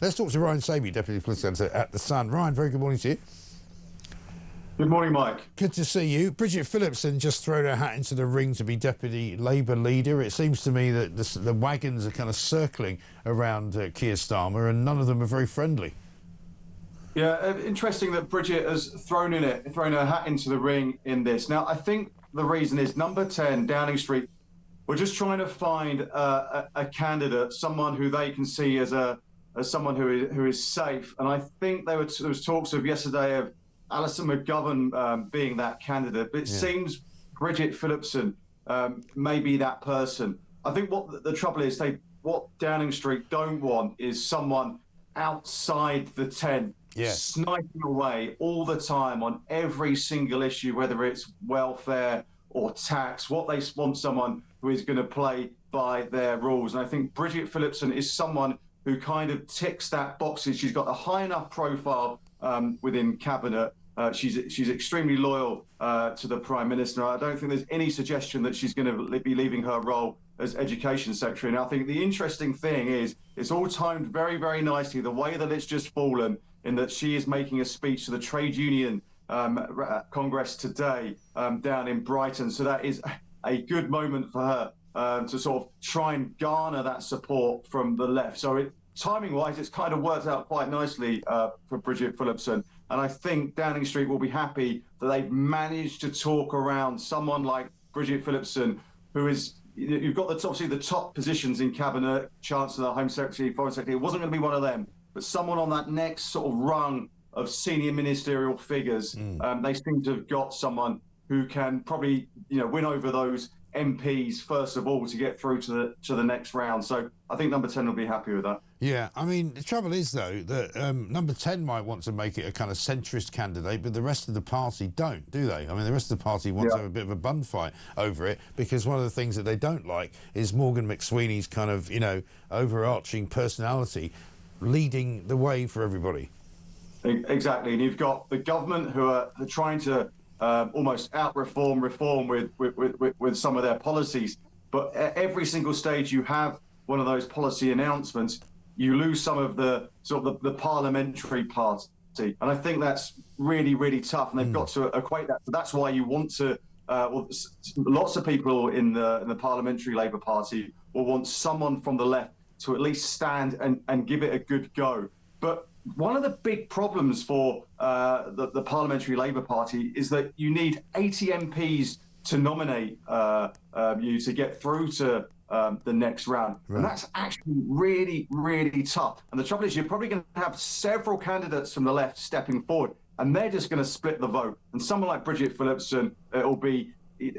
Let's talk to Ryan Sabey, Deputy Police Editor at The Sun. Ryan, very good morning to you. Good morning, Mike. Good to see you. Bridget Phillipson just thrown her hat into the ring to be Deputy Labour leader. It seems to me that the wagons are kind of circling around Keir Starmer, and none of them are very friendly. Yeah, interesting that Bridget has thrown her hat into the ring in this. Now, I think the reason is number 10, Downing Street. We're just trying to find a candidate, someone who they can see as someone who is safe. And I think there was talks of yesterday of Alison McGovern being that candidate. But it seems Bridget Phillipson may be that person. I think what the trouble is, what Downing Street don't want is someone outside the tent, sniping away all the time on every single issue, whether it's welfare or tax. What they want, someone who is going to play by their rules. And I think Bridget Phillipson is someone who kind of ticks that boxes. She's got a high enough profile within cabinet. She's extremely loyal to the Prime Minister. I don't think there's any suggestion that she's going to be leaving her role as Education Secretary. And I think the interesting thing is it's all timed very, very nicely, the way that it's just fallen, in that she is making a speech to the trade union Congress today down in Brighton. So that is a good moment for her to sort of try and garner that support from the left. So timing-wise, it's kind of worked out quite nicely for Bridget Phillipson. And I think Downing Street will be happy that they've managed to talk around someone like Bridget Phillipson, who is, you've got obviously the top positions in Cabinet, Chancellor, Home Secretary, Foreign Secretary. It wasn't going to be one of them, but someone on that next sort of rung of senior ministerial figures. They seem to have got someone who can probably, win over those MPs first of all to get through to the next round. So I think number 10 will be happy with that. Yeah, I mean, the trouble is, though, that number 10 might want to make it a kind of centrist candidate, but the rest of the party don't, do they? I mean, the rest of the party want to have a bit of a bun fight over it, because one of the things that they don't like is Morgan McSweeney's kind of, overarching personality leading the way for everybody. Exactly, and you've got the government who are trying to almost out-reform with some of their policies. But at every single stage you have one of those policy announcements, you lose some of the sort of the parliamentary party. And I think that's really, really tough. And they've got to equate that. So that's why you want to, lots of people in the Parliamentary Labour Party will want someone from the left to at least stand and give it a good go. But one of the big problems for the Parliamentary Labour Party is that you need 80 MPs to nominate you to get through to the next round. Right. And that's actually really, really tough. And the trouble is you're probably going to have several candidates from the left stepping forward, and they're just going to split the vote. And someone like Bridget Phillipson, it'll be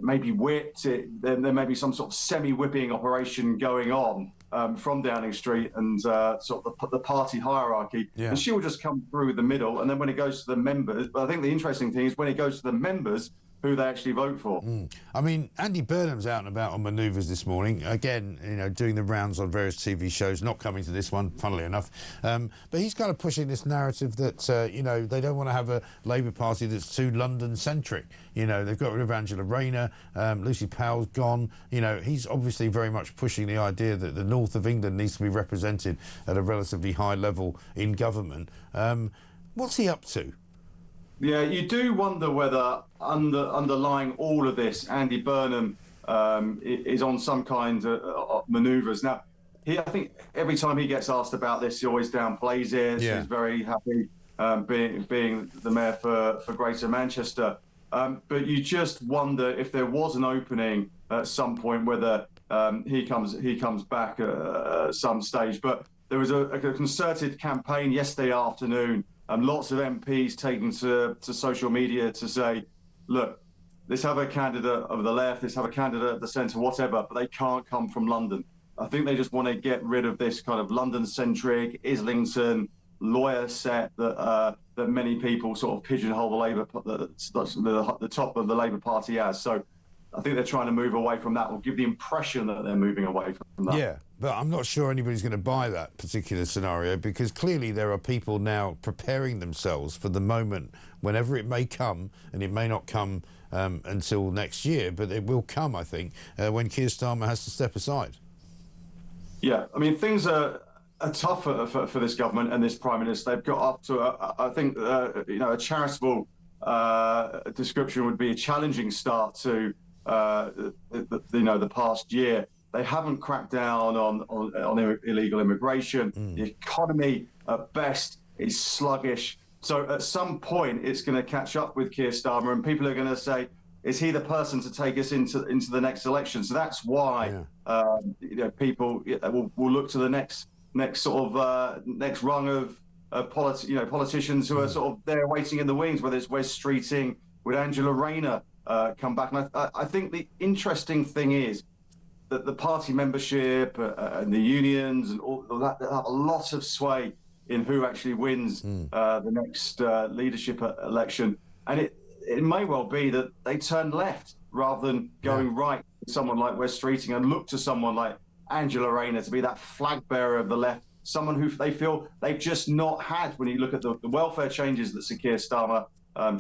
maybe whipped. There may be some sort of semi-whipping operation going on from Downing Street and sort of the party hierarchy. Yeah. And she will just come through the middle. And then when it goes to the members, but I think the interesting thing is when it goes to the members, who they actually vote for. I mean, Andy Burnham's out and about on manoeuvres this morning. Again, doing the rounds on various TV shows, not coming to this one, funnily enough. But he's kind of pushing this narrative that, they don't want to have a Labour Party that's too London-centric. They've got rid of Angela Rayner, Lucy Powell's gone. He's obviously very much pushing the idea that the north of England needs to be represented at a relatively high level in government. What's he up to? Yeah, you do wonder whether underlying all of this, Andy Burnham is on some kind of manoeuvres. Now, I think every time he gets asked about this, he always downplays it. Yeah. He's very happy being the mayor for Greater Manchester. But you just wonder if there was an opening at some point, whether he comes back at some stage. But there was a concerted campaign yesterday afternoon. Lots of MPs taking to social media to say, look, let's have a candidate of the left, let's have a candidate of the centre, whatever, but they can't come from London. I think they just want to get rid of this kind of London-centric, Islington lawyer set that many people sort of pigeonhole the top of the Labour Party as. So I think they're trying to move away from that, or give the impression that they're moving away from that. Yeah, but I'm not sure anybody's going to buy that particular scenario, because clearly there are people now preparing themselves for the moment, whenever it may come, and it may not come until next year, but it will come, I think, when Keir Starmer has to step aside. Yeah, I mean, things are tough for this government and this prime minister. They've got up to, I think, a charitable description would be a challenging start to, the past year. They haven't cracked down on illegal immigration. The economy, at best, is sluggish. So at some point, it's going to catch up with Keir Starmer, and people are going to say, is he the person to take us into the next election? So that's why people will look to the next sort of next rung of politicians who are sort of there waiting in the wings, whether it's Wes Streeting, would Angela Rayner come back? And I think the interesting thing is that the party membership and the unions and all that have a lot of sway in who actually wins the next leadership election. And it may well be that they turn left rather than going right to someone like Wes Streeting and look to someone like Angela Rayner to be that flag bearer of the left, someone who they feel they've just not had. When you look at the welfare changes that Sir Keir Starmer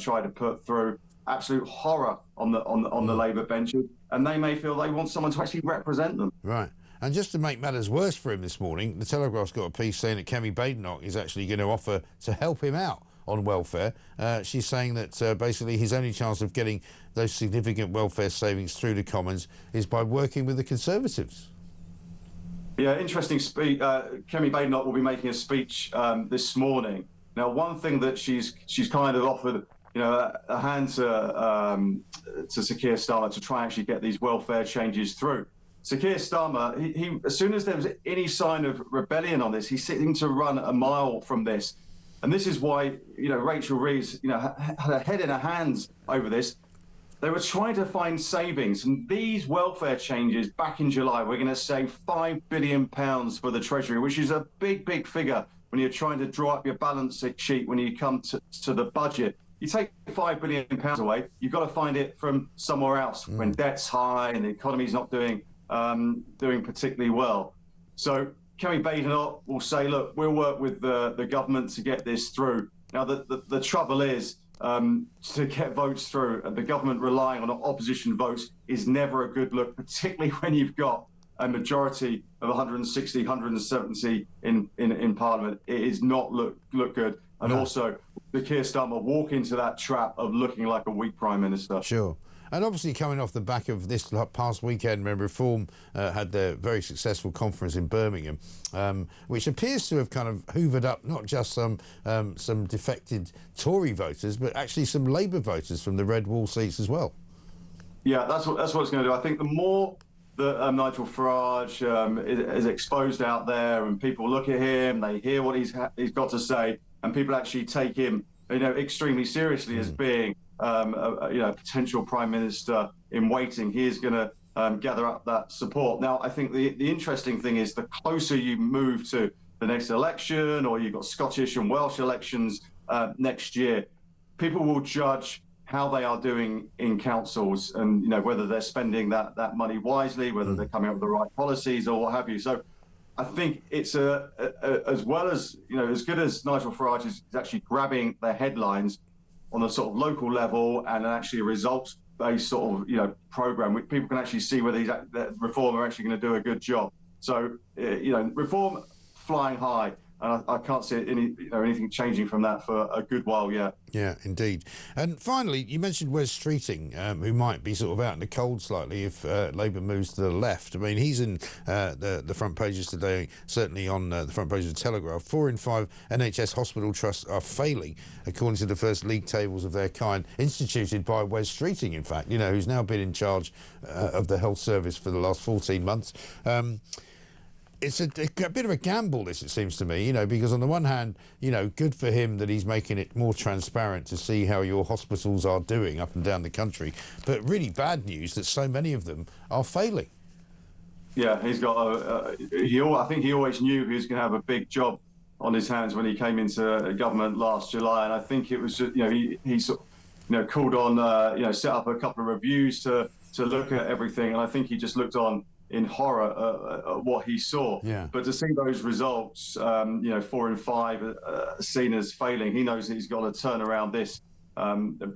tried to put through, absolute horror on the Labour benches, and they may feel they want someone to actually represent them. Right. And just to make matters worse for him this morning, the Telegraph's got a piece saying that Kemi Badenoch is actually going to offer to help him out on welfare. She's saying that basically his only chance of getting those significant welfare savings through the Commons is by working with the Conservatives. Yeah, interesting speech. Kemi Badenoch will be making a speech this morning. Now, one thing that she's kind of offered, a hand to Sir Keir Starmer to try and actually get these welfare changes through. Sir Keir Starmer, he as soon as there was any sign of rebellion on this, he seemed to run a mile from this. And this is why, Rachel Reeves, had her head in her hands over this. They were trying to find savings, and these welfare changes back in July, we're going to save £5 billion for the Treasury, which is a big, big figure when you're trying to draw up your balance sheet when you come to the budget. You take £5 billion away, you've got to find it from somewhere else when debt's high and the economy's not doing particularly well. So Kemi Badenoch will say, look, we'll work with the government to get this through. Now, the trouble is, to get votes through, the government relying on opposition votes is never a good look, particularly when you've got a majority of 160, 170 in Parliament. It is not look good. And also, the Keir Starmer walk into that trap of looking like a weak Prime Minister. Sure. And obviously coming off the back of this past weekend when Reform had their very successful conference in Birmingham, which appears to have kind of hoovered up not just some defected Tory voters, but actually some Labour voters from the Red Wall seats as well. Yeah, that's what it's going to do. I think the more that Nigel Farage is exposed out there and people look at him, they hear what he's got to say, and people actually take him extremely seriously as being a potential Prime Minister in waiting, he is going to gather up that support. Now, I think the interesting thing is the closer you move to the next election, or you've got Scottish and Welsh elections next year, people will judge how they are doing in councils and whether they're spending that money wisely, whether they're coming up with the right policies or what have you. So I think it's as well as as good as Nigel Farage is actually grabbing the headlines on a sort of local level and actually a results-based sort of program, which people can actually see whether Reform are actually going to do a good job. So Reform flying high, and I can't see anything changing from that for a good while yet. Yeah, indeed. And finally, you mentioned Wes Streeting, who might be sort of out in the cold slightly if Labour moves to the left. I mean, he's in the front pages today, certainly on the front page of the Telegraph. 4 in 5 NHS hospital trusts are failing, according to the first league tables of their kind, instituted by Wes Streeting, in fact, who's now been in charge of the health service for the last 14 months. It's a bit of a gamble, this, it seems to me, because on the one hand, good for him that he's making it more transparent to see how your hospitals are doing up and down the country, but really bad news that so many of them are failing. Yeah, he's got I think he always knew he was going to have a big job on his hands when he came into government last July, and I think it was just, he sort of, called on, set up a couple of reviews to look at everything, and I think he just looked on in horror at what he saw. Yeah. But to see those results, 4 in 5 seen as failing, he knows that he's got to turn around this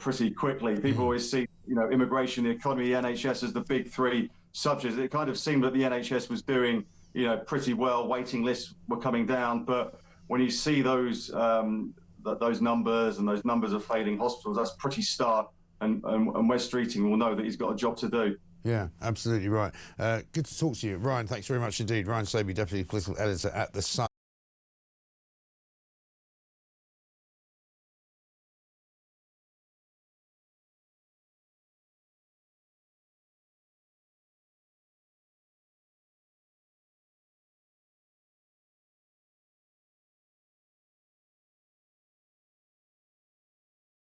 pretty quickly. People always see, immigration, the economy, the NHS as the big three subjects. It kind of seemed that the NHS was doing pretty well. Waiting lists were coming down, but when you see those numbers and those numbers of failing hospitals, that's pretty stark. And Wes Streeting will know that he's got a job to do. Yeah, absolutely right. Good to talk to you, Ryan. Thanks very much indeed. Ryan Sabey, Deputy Political Editor at The Sun.